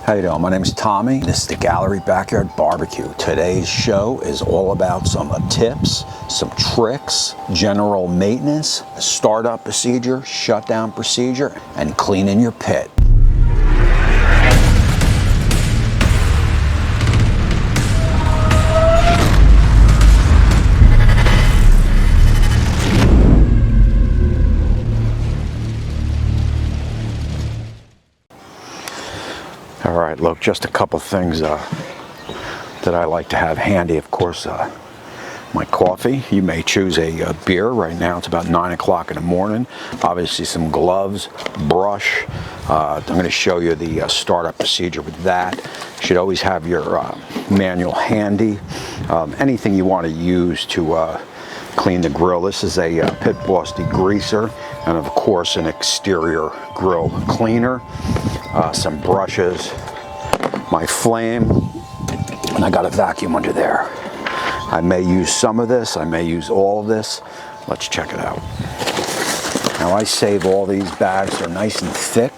How you doing? My name is Tommy. This is the Gallery Backyard Barbecue. Today's show is all about some tips, some tricks, general maintenance, startup procedure, shutdown procedure, and cleaning your pit. All right, look, just a couple things that I like to have handy. Of course, my coffee. You may choose a beer. Right now it's about 9 o'clock in the morning. Obviously some gloves, brush. I'm going to show you the startup procedure with that. You should always have your manual handy. Anything you want to use to clean the grill. This is a pit boss degreaser, and of course an exterior grill cleaner. Some brushes, my flame, and I got a vacuum under there. I may use some of this, I may use all of this. Let's check it out. Now I save all these bags, they're nice and thick,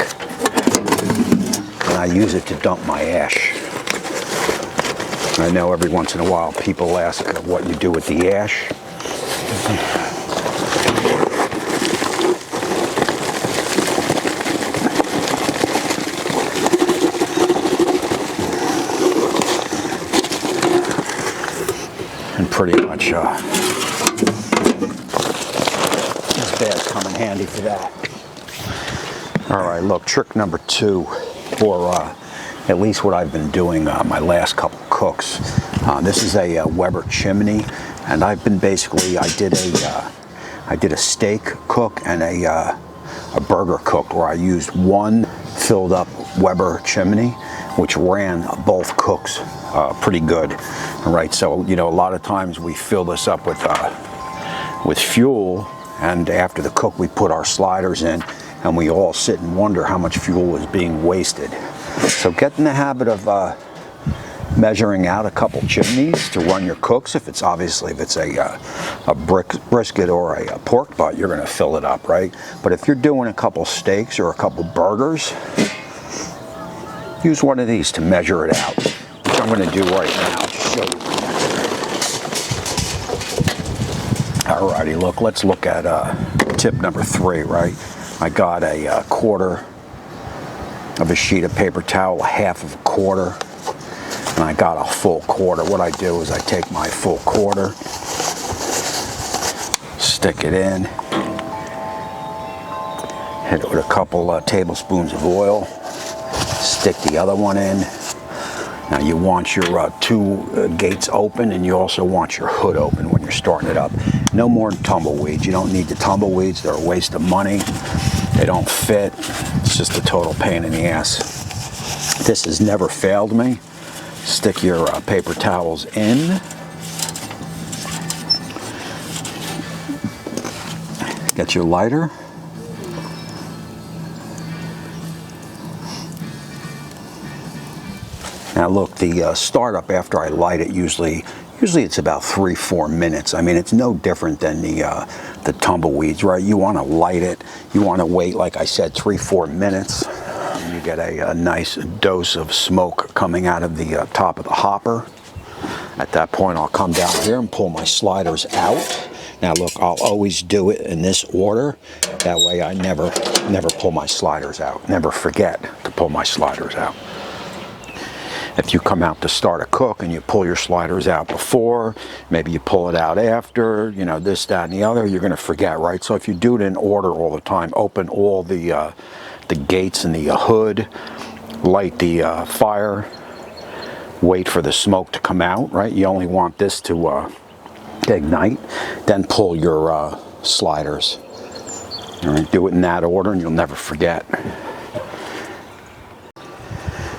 and I use it to dump my ash. I know every once in a while people ask what you do with the ash. And pretty much this bag's come in handy for that. All right, look, trick number 2 for at least what I've been doing my last couple cooks. This is a Weber chimney, and I've been basically, I did a steak cook and a burger cook where I used one filled up Weber chimney, which ran both cooks pretty good. All right, so you know, a lot of times we fill this up with fuel, and after the cook we put our sliders in, and we all sit and wonder how much fuel is being wasted. So get in the habit of measuring out a couple chimneys to run your cooks. If it's obviously, if it's a brisket or a pork butt, you're going to fill it up, right? But if you're doing a couple steaks or a couple burgers, use one of these to measure it out, which I'm going to do right now to show you. Alrighty, look, let's look at tip number 3, right? I got a quarter of a sheet of paper towel, a half of a quarter, and I got a full quarter. What I do is I take my full quarter, stick it in, hit it with a couple tablespoons of oil, stick the other one in. Now you want your 2 gates open, and you also want your hood open when you're starting it up. No more tumbleweeds. You don't need the tumbleweeds. They're a waste of money. They don't fit. It's just a total pain in the ass. This has never failed me. Stick your paper towels in. Get your lighter. Now look, the startup after I light it, usually it's about 3-4 minutes. I mean, it's no different than the tumbleweeds, right? You want to light it. You want to wait, like I said, 3-4 minutes. And you get a nice dose of smoke coming out of the top of the hopper. At that point, I'll come down here and pull my sliders out. Now look, I'll always do it in this order. That way I never pull my sliders out. Never forget to pull my sliders out. If you come out to start a cook and you pull your sliders out before, maybe you pull it out after, you know, this, that, and the other, you're going to forget, right? So if you do it in order all the time, open all the gates and the hood, light the fire, wait for the smoke to come out, right? You only want this to ignite, then pull your sliders. All right, do it in that order and you'll never forget.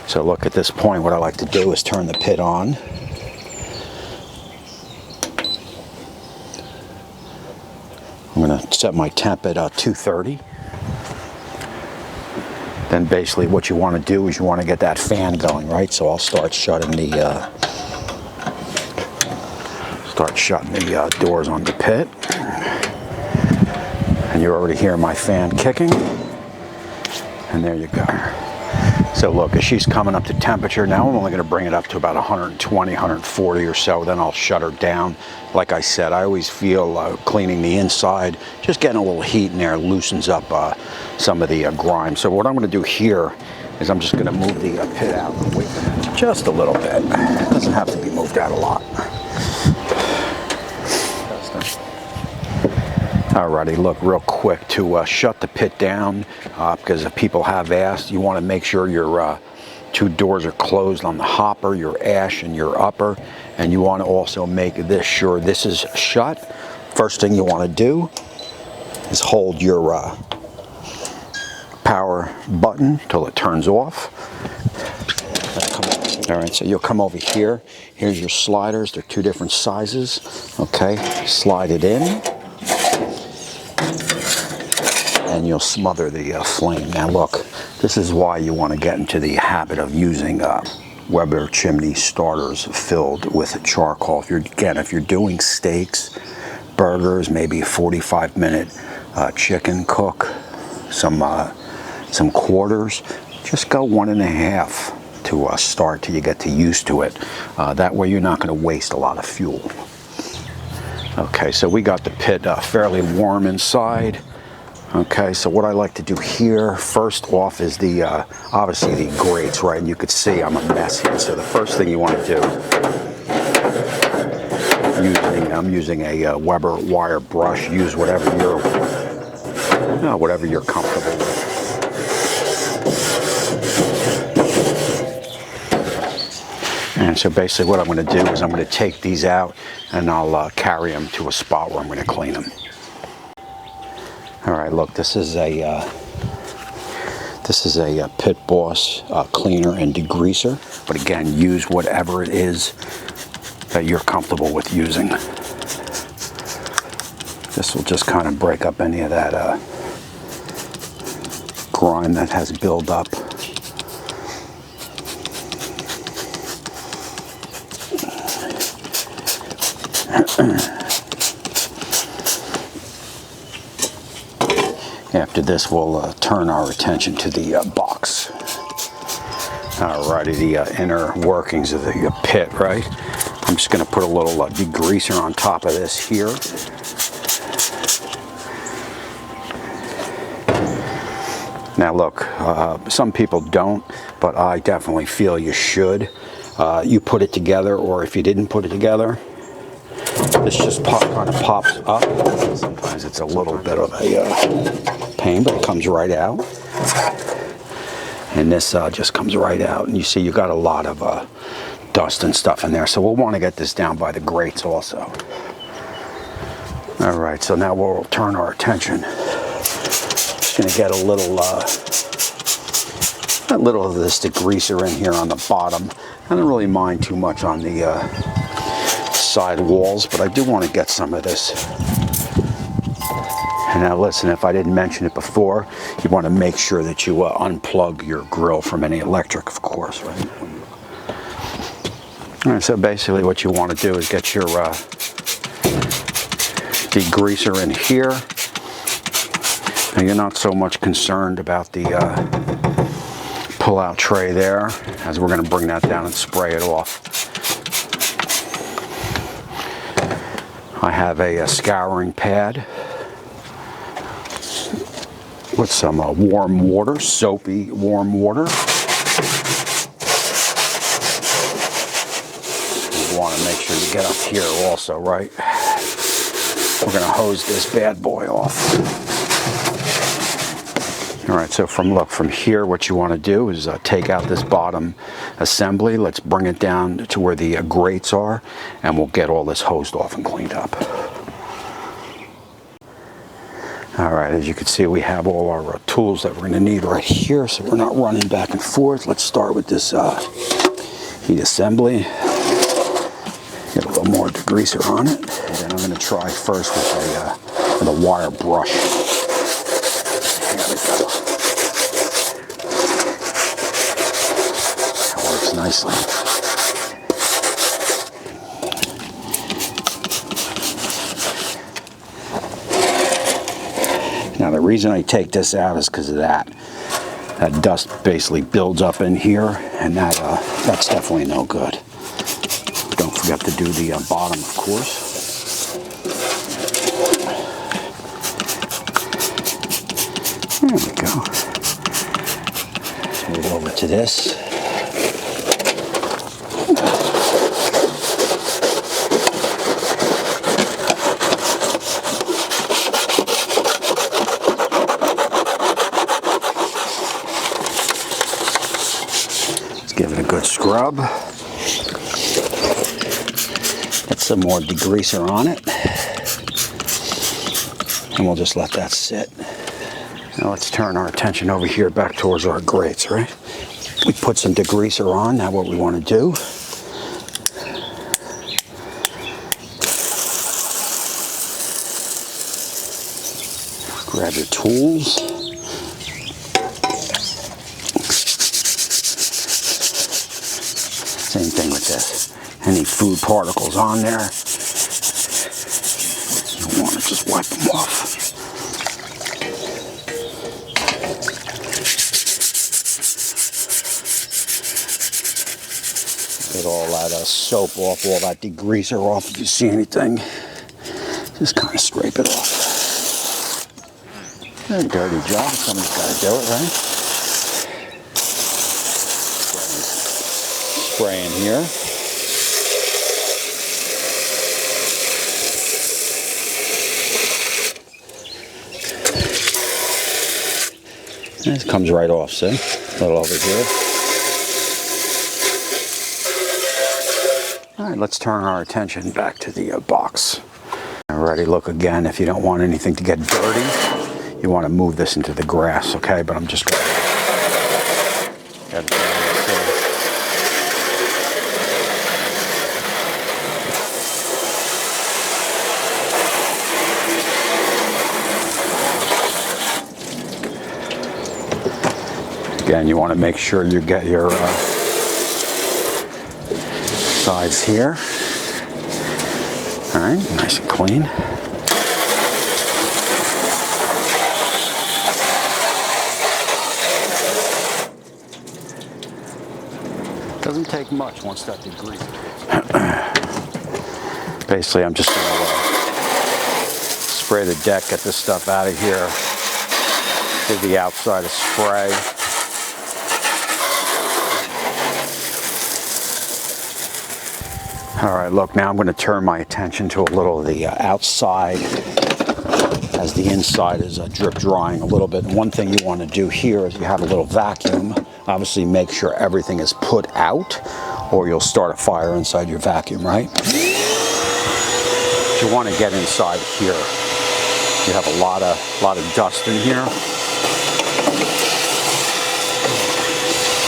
So look, at this point, what I like to do is turn the pit on. I'm going to set my temp at 230. Then basically what you want to do is you want to get that fan going, right? So I'll start shutting the doors on the pit. And you already hear my fan kicking. And there you go. So look, as she's coming up to temperature, now I'm only going to bring it up to about 120, 140 or so, then I'll shut her down. Like I said, I always feel cleaning the inside, just getting a little heat in there loosens up some of the grime. So what I'm going to do here is I'm just going to move the pit out and wait just a little bit. It doesn't have to be moved out a lot. Alrighty, look, real quick to shut the pit down, because if people have asked, you want to make sure your two doors are closed on the hopper, your ash and your upper, and you want to also make this sure this is shut. First thing you want to do is hold your power button till it turns off. Alright, so you'll come over here. Here's your sliders, they're two different sizes. Okay, slide it in. And you'll smother the flame. Now look, this is why you want to get into the habit of using Weber chimney starters filled with charcoal. If you're doing steaks, burgers, maybe a 45-minute chicken cook, some quarters, just go 1.5 to start till you get used to it. That way you're not going to waste a lot of fuel. Okay, so we got the pit fairly warm inside. Okay, so what I like to do here, first off, is the obviously the grates, right? And you could see I'm a mess here. So the first thing you want to do, I'm using a Weber wire brush. Use whatever you're comfortable with. And so basically what I'm going to do is I'm going to take these out and I'll carry them to a spot where I'm going to clean them. All right, look, this is a Pit Boss cleaner and degreaser, but again, use whatever it is that you're comfortable with using. This will just kind of break up any of that grime that has built up. After this, we'll turn our attention to the box. Alrighty, the inner workings of the pit, right? I'm just going to put a little degreaser on top of this here. Now look, some people don't, but I definitely feel you should. You put it together, or if you didn't put it together, this just kind of pops up. Sometimes it's a little bit of a pain, but it comes right out. And this just comes right out. And you see you got a lot of dust and stuff in there. So we'll want to get this down by the grates also. All right, so now we'll turn our attention. Just going to get a little of this degreaser in here on the bottom. I don't really mind too much on the side walls, but I do want to get some of this. And now listen, if I didn't mention it before, you want to make sure that you unplug your grill from any electric, of course, right? All right, so basically what you want to do is get your degreaser in here. Now you're not so much concerned about the pull-out tray there, as we're going to bring that down and spray it off. I have a scouring pad with some warm water, soapy warm water. You want to make sure you get up here also, right? We're going to hose this bad boy off. All right, so from here, what you want to do is take out this bottom assembly. Let's bring it down to where the grates are, and we'll get all this hosed off and cleaned up. All right, as you can see, we have all our tools that we're going to need right here, so we're not running back and forth. Let's start with this heat assembly. Get a little more degreaser on it, and then I'm going to try first with a wire brush. There we go. That works nicely. Now the reason I take this out is because of that. that dust basically builds up in here, and that's definitely no good. Don't forget to do the bottom, of course. There we go. Let's move over to this. Let's give it a good scrub. Get some more degreaser on it. And we'll just let that sit. Now let's turn our attention over here back towards our grates, right? We put some degreaser on. Now what we want to do, grab your tools. Same thing with this. Any food particles on there, you want to just wipe them off. Get all that soap off, all that degreaser off. If you see anything, just kind of scrape it off. A dirty job. Somebody's got to do it, right? Spray in here. And it comes right off, see? A little over here. All right, let's turn our attention back to the box. Alrighty, look again, if you don't want anything to get dirty, you want to move this into the grass, okay? But I'm just going to again, you want to make sure you get your sides here. All right, nice and clean. Doesn't take much once that degreaser. Basically, I'm just going to spray the deck, get this stuff out of here. Give the outside a spray. All right, look, now I'm going to turn my attention to a little of the outside as the inside is drip drying a little bit. And one thing you want to do here is you have a little vacuum. Obviously, make sure everything is put out or you'll start a fire inside your vacuum, right? You want to get inside here. You have a lot of dust in here.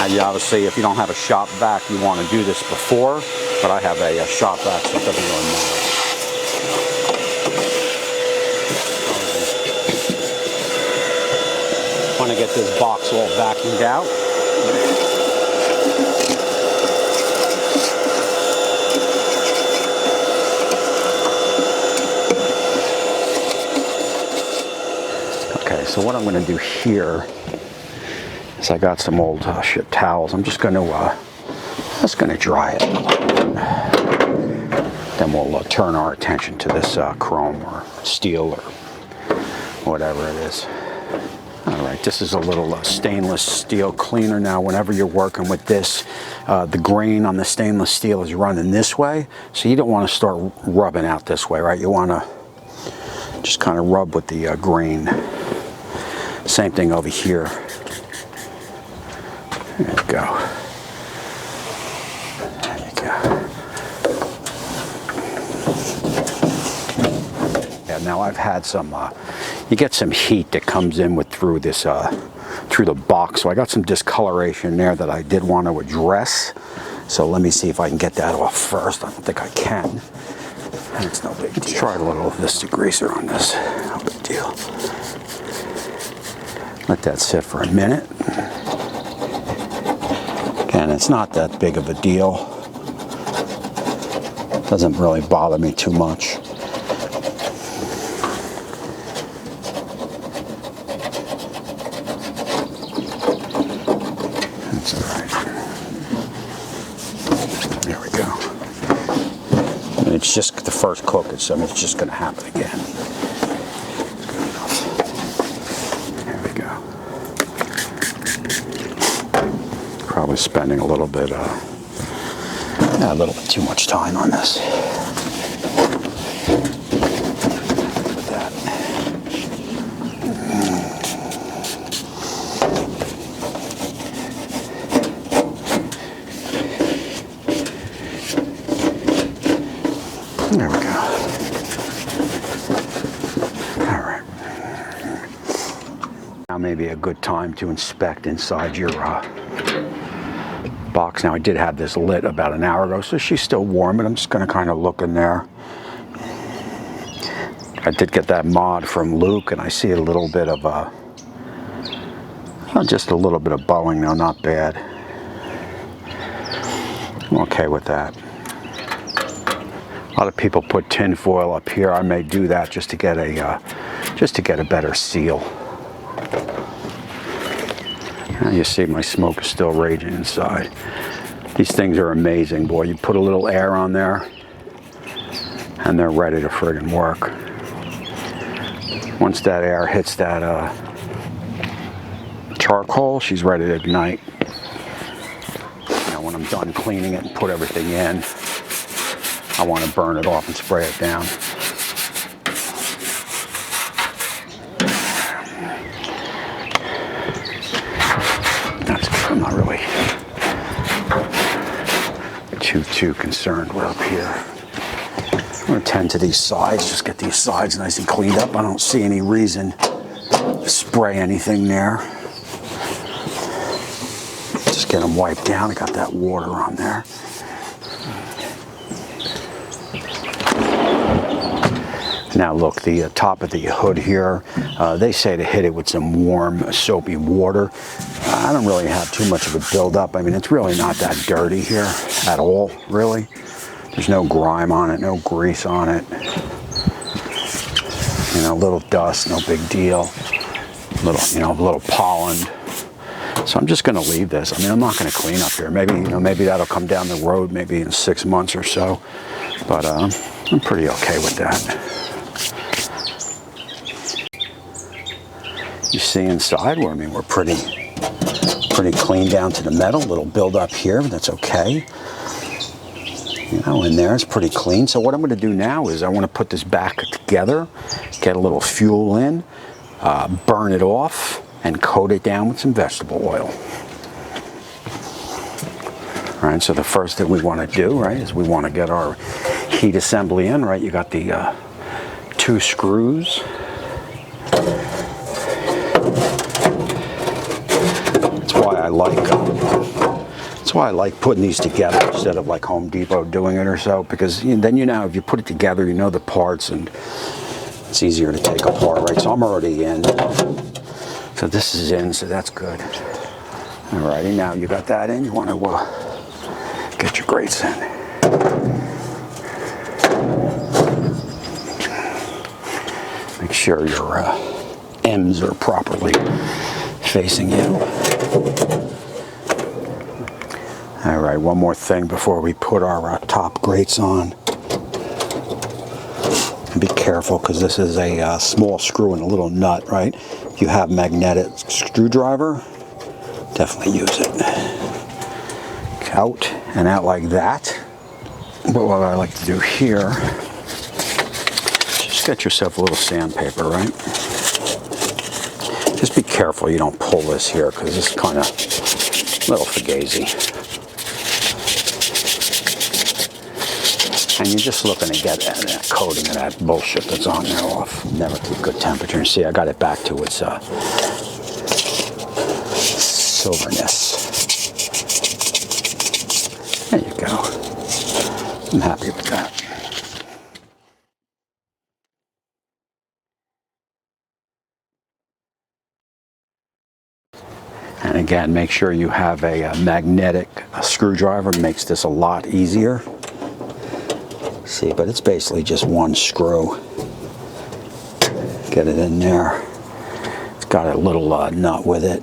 And you obviously, if you don't have a shop vac, you want to do this before. But I have a shop vac, so it doesn't really matter. Want to get this box all vacuumed out. Okay, so what I'm going to do here is I got some old shit towels. I'm just going to dry it. Then we'll turn our attention to this chrome or steel or whatever it is. All right, this is a little stainless steel cleaner. Now, whenever you're working with this, the grain on the stainless steel is running this way, so you don't want to start rubbing out this way, right? You want to just kind of rub with the grain. Same thing over here. There you go. Now I've had some, you get some heat that comes in through this, through the box. So I got some discoloration there that I did want to address. So let me see if I can get that off first. I don't think I can. And it's no big deal. Let's try a little of this degreaser on this. No big deal. Let that sit for a minute. Again, it's not that big of a deal. Doesn't really bother me too much. That's all right. There we go. And it's just the first cook, so it's just going to happen again. Good enough. There we go. Probably spending a little bit too much time on this. With that. There we go. All right. Now maybe a good time to inspect inside your box. Now I did have this lit about an hour ago, so she's still warm, but I'm just going to kind of look in there. I did get that mod from Luke, and I see a little bit of just a little bit of bowing now, not bad. I'm okay with that. A lot of people put tin foil up here. I may do that just to get a better seal. And you see my smoke is still raging inside. These things are amazing, boy. You put a little air on there and they're ready to friggin' work. Once that air hits that charcoal, she's ready to ignite. Now when I'm done cleaning it and put everything in, I want to burn it off and spray it down. That's good. I'm not really too concerned. We're up here. I'm going to tend to these sides, just get these sides nice and cleaned up. I don't see any reason to spray anything there. Just get them wiped down. I got that water on there. Now look, the top of the hood here, they say to hit it with some warm, soapy water. I don't really have too much of a buildup. I mean, it's really not that dirty here at all, really. There's no grime on it, no grease on it. You know, a little dust, no big deal. A little pollen. So I'm just going to leave this. I mean, I'm not going to clean up here. Maybe, maybe that'll come down the road, maybe in 6 months or so. But I'm pretty okay with that. You see inside, I mean, we're pretty clean down to the metal. A little build up here, but that's okay. In there it's pretty clean. So what I'm going to do now is I want to put this back together, get a little fuel in, burn it off, and coat it down with some vegetable oil. All right, so the first thing we want to do, right, is we want to get our heat assembly in, right? You got the 2 screws. That's why I like putting these together instead of like Home Depot doing it or so, because then if you put it together, you know the parts and it's easier to take apart, right? So I'm already in. So this is in, so that's good. Alrighty, now you got that in, you want to get your grates in. Make sure your M's are properly facing you. All right, one more thing before we put our top grates on. And be careful, because this is a small screw and a little nut, right? If you have magnetic screwdriver, definitely use it. Out and out like that. But what I like to do here, just get yourself a little sandpaper, right? Just be careful you don't pull this here, because it's kind of a little fugazi. And you're just looking to get that coating of that bullshit that's on there off. Never keep good temperature. And see, I got it back to its silverness. There you go. I'm happy with that. And again, make sure you have a magnetic screwdriver. It makes this a lot easier. See, but it's basically just one screw. Get it in there. It's got a little nut with it.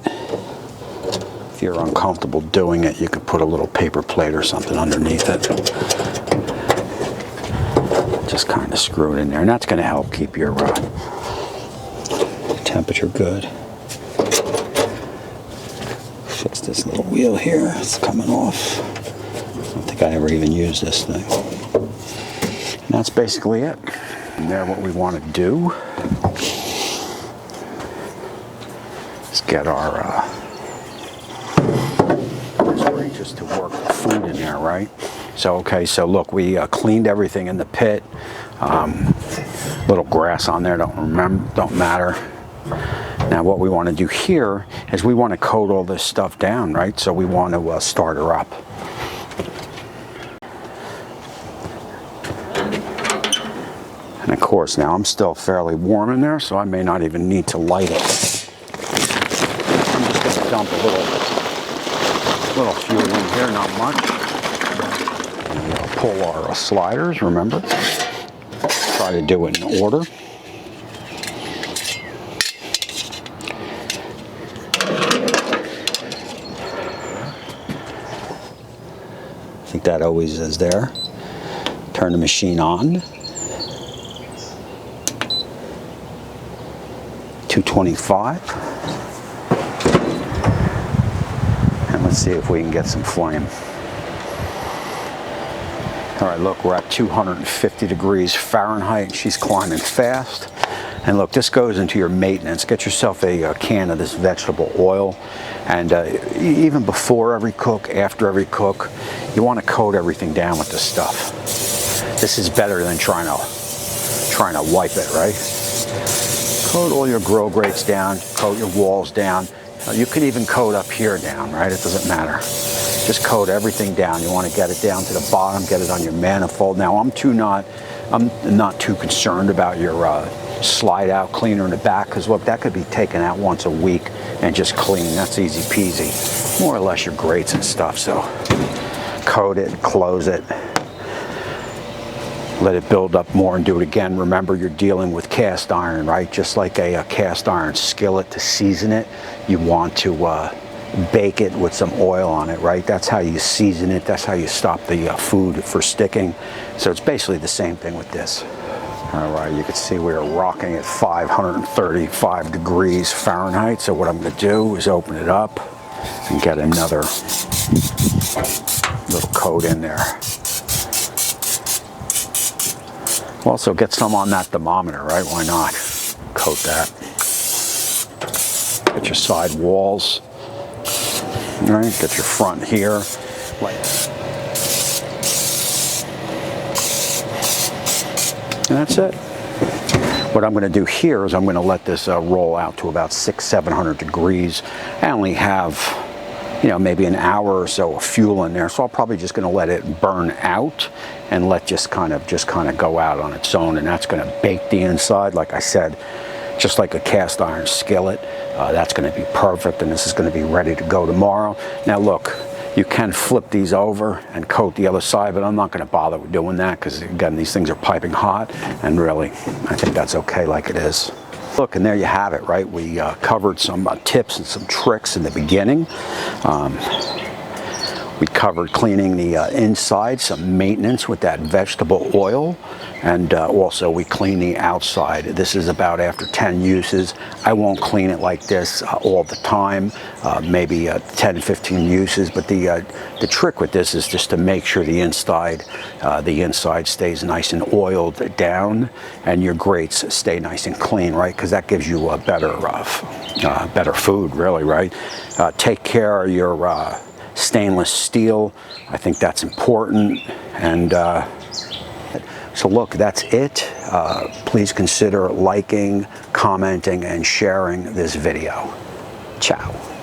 If you're uncomfortable doing it, you could put a little paper plate or something underneath it. Just kind of screw it in there, and that's going to help keep your temperature good. Fix this little wheel here. It's coming off. I don't think I ever even used this thing. And that's basically it. And there, what we want to do is get our just to work the food in there, right? So, okay, so look, we cleaned everything in the pit. Little grass on there, don't matter. Now what we want to do here is we want to coat all this stuff down, right? So we want to start her up. And of course, now I'm still fairly warm in there, so I may not even need to light it. I'm just going to dump a little fuel in here, not much. And we'll pull our sliders, remember? Try to do it in order. I think that always is there. Turn the machine on. 225. And let's see if we can get some flame. All right, look, we're at 250 degrees Fahrenheit. She's climbing fast. And look, this goes into your maintenance. Get yourself a can of this vegetable oil. And even before every cook, after every cook, you want to coat everything down with this stuff. This is better than trying to wipe it, right? Coat all your grill grates down, coat your walls down. You can even coat up here down, right? It doesn't matter. Just coat everything down. You want to get it down to the bottom, get it on your manifold. Now I'm not too concerned about your slide out cleaner in the back, because look, that could be taken out once a week and just clean. That's easy peasy. More or less your grates and stuff. So coat it, close it. Let it build up more and do it again. Remember, you're dealing with cast iron, right? Just like a cast iron skillet, to season it, you want to bake it with some oil on it, right? That's how you season it. That's how you stop the food from sticking. So it's basically the same thing with this. All right, you can see we're rocking at 535 degrees Fahrenheit. So what I'm going to do is open it up and get another little coat in there. Also get some on that thermometer, right? Why not? Coat that. Get your side walls. All right, get your front here. And that's it. What I'm going to do here is I'm going to let this roll out to about 600-700 degrees. I only have, you know, maybe an hour or so of fuel in there, so I'm probably just going to let it burn out and let just kind of go out on its own, and that's going to bake the inside, like I said, just like a cast iron skillet. That's going to be perfect, and this is going to be ready to go tomorrow. Now look, you can flip these over and coat the other side, but I'm not going to bother with doing that, because again, these things are piping hot, and really, I think that's okay like it is. Look, and there you have it, right? We covered some tips and some tricks in the beginning. We covered cleaning the inside, some maintenance with that vegetable oil, and also we clean the outside. This is about after 10 uses. I won't clean it like this all the time, maybe 10, 15 uses, but the trick with this is just to make sure the inside stays nice and oiled down, and your grates stay nice and clean, right? Because that gives you a better food, really, right? Take care of your stainless steel. I think that's important. And so look, that's it. Please consider liking, commenting, and sharing this video. Ciao.